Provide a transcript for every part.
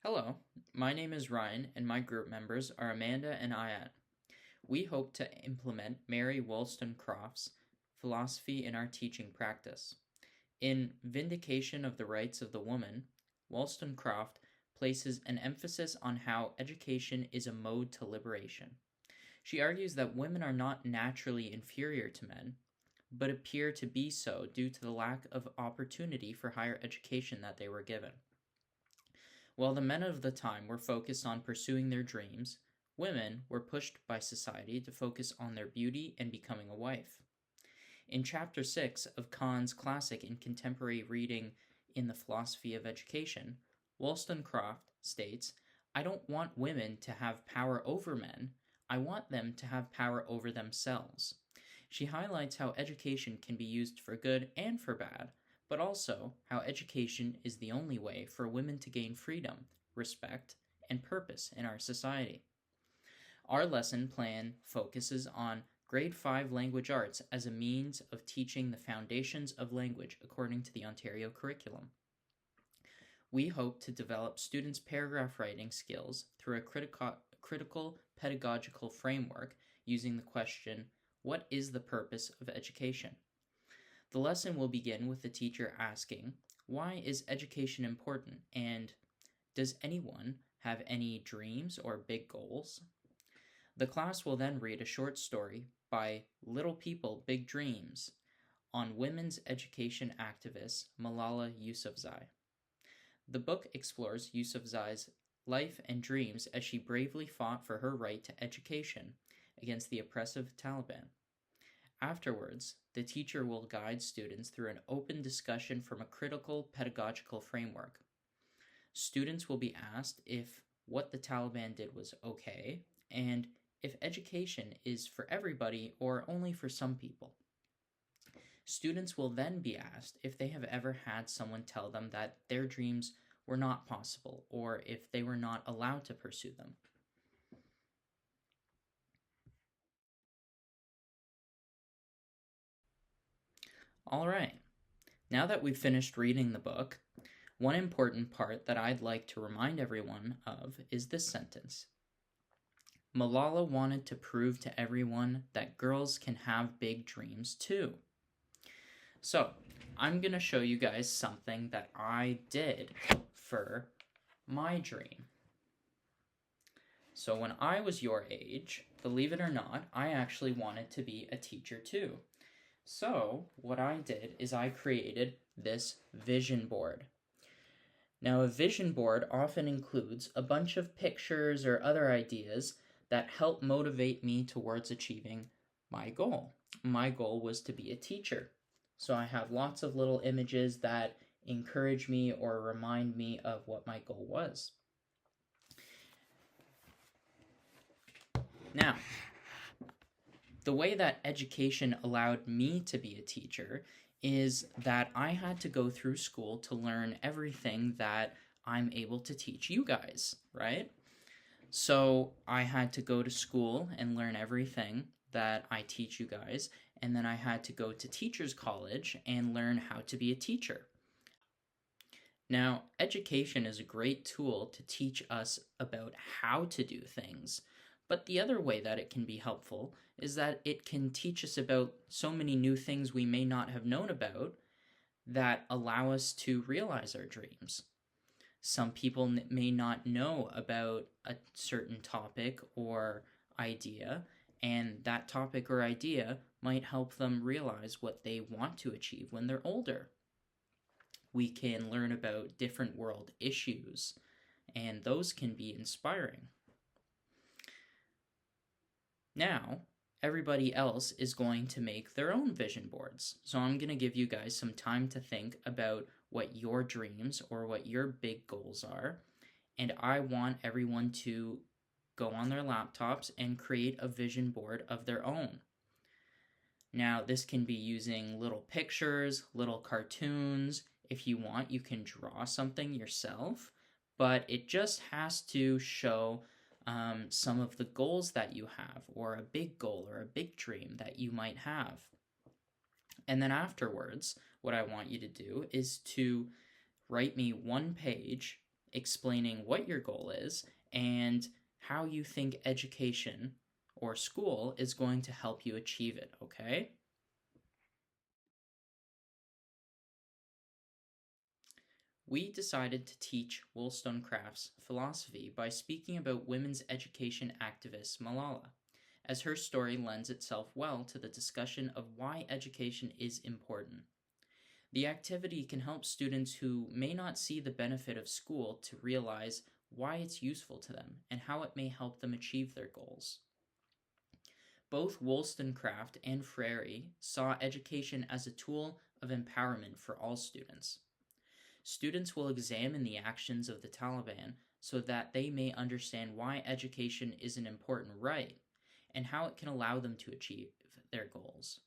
Hello, my name is Ryan, and my group members are Amanda and Ayat. We hope to implement Mary Wollstonecraft's philosophy in our teaching practice. In Vindication of the Rights of the Woman, Wollstonecraft places an emphasis on how education is a mode to liberation. She argues that women are not naturally inferior to men, but appear to be so due to the lack of opportunity for higher education that they were given. While the men of the time were focused on pursuing their dreams, women were pushed by society to focus on their beauty and becoming a wife. In Chapter 6 of Kahn's classic in contemporary reading in the Philosophy of Education, Wollstonecraft states, "I don't want women to have power over men, I want them to have power over themselves." She highlights how education can be used for good and for bad, but also how education is the only way for women to gain freedom, respect, and purpose in our society. Our lesson plan focuses on Grade 5 Language Arts as a means of teaching the foundations of language according to the Ontario curriculum. We hope to develop students' paragraph writing skills through a critical pedagogical framework using the question, what is the purpose of education? The lesson will begin with the teacher asking, why is education important, and does anyone have any dreams or big goals? The class will then read a short story by Little People, Big Dreams on women's education activist Malala Yousafzai. The book explores Yousafzai's life and dreams as she bravely fought for her right to education against the oppressive Taliban. Afterwards, the teacher will guide students through an open discussion from a critical pedagogical framework. Students will be asked if what the Taliban did was okay, and if education is for everybody or only for some people. Students will then be asked if they have ever had someone tell them that their dreams were not possible or if they were not allowed to pursue them. All right, now that we've finished reading the book, one important part that I'd like to remind everyone of is this sentence. Malala wanted to prove to everyone that girls can have big dreams too. So, I'm going to show you guys something that I did for my dream. So when I was your age, believe it or not, I actually wanted to be a teacher too. So what I did is I created this vision board. Now a vision board often includes a bunch of pictures or other ideas that help motivate me towards achieving my goal. My goal was to be a teacher. So I have lots of little images that encourage me or remind me of what my goal was. Now, the way that education allowed me to be a teacher is that I had to go through school to learn everything that I'm able to teach you guys, right? So I had to go to school and learn everything that I teach you guys, and then I had to go to teachers college and learn how to be a teacher. Now, education is a great tool to teach us about how to do things, but the other way that it can be helpful is that it can teach us about so many new things we may not have known about that allow us to realize our dreams. Some people may not know about a certain topic or idea, and that topic or idea might help them realize what they want to achieve when they're older. We can learn about different world issues, and those can be inspiring. Now, everybody else is going to make their own vision boards. So I'm going to give you guys some time to think about what your dreams or what your big goals are. And I want everyone to go on their laptops and create a vision board of their own. Now, this can be using little pictures, little cartoons. If you want, you can draw something yourself, but it just has to show some of the goals that you have, or a big goal or a big dream that you might have. And then afterwards, what I want you to do is to write me one page explaining what your goal is and how you think education or school is going to help you achieve it, okay? We decided to teach Wollstonecraft's philosophy by speaking about women's education activist Malala, as her story lends itself well to the discussion of why education is important. The activity can help students who may not see the benefit of school to realize why it's useful to them and how it may help them achieve their goals. Both Wollstonecraft and Freire saw education as a tool of empowerment for all students. Students will examine the actions of the Taliban so that they may understand why education is an important right and how it can allow them to achieve their goals.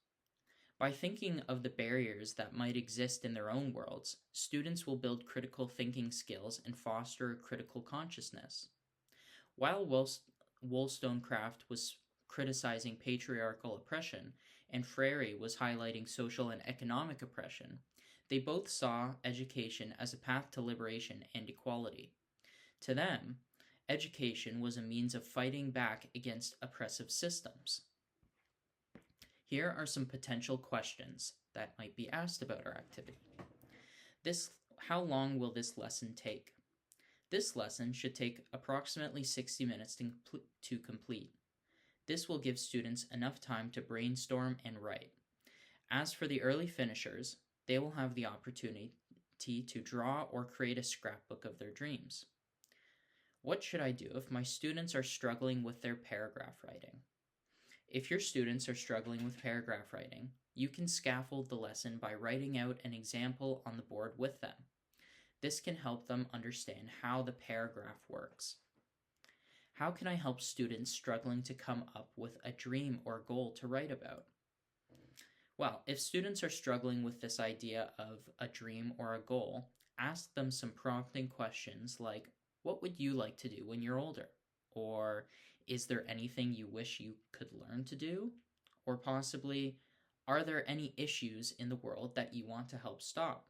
By thinking of the barriers that might exist in their own worlds, students will build critical thinking skills and foster a critical consciousness. While Wollstonecraft was criticizing patriarchal oppression and Freire was highlighting social and economic oppression, they both saw education as a path to liberation and equality. To them, education was a means of fighting back against oppressive systems. Here are some potential questions that might be asked about our activity. How long will this lesson take? This lesson should take approximately 60 minutes to complete. This will give students enough time to brainstorm and write. As for the early finishers, they will have the opportunity to draw or create a scrapbook of their dreams. What should I do if my students are struggling with their paragraph writing? If your students are struggling with paragraph writing, you can scaffold the lesson by writing out an example on the board with them. This can help them understand how the paragraph works. How can I help students struggling to come up with a dream or goal to write about? Well, if students are struggling with this idea of a dream or a goal, ask them some prompting questions like, what would you like to do when you're older? Or, is there anything you wish you could learn to do? Or possibly, are there any issues in the world that you want to help stop?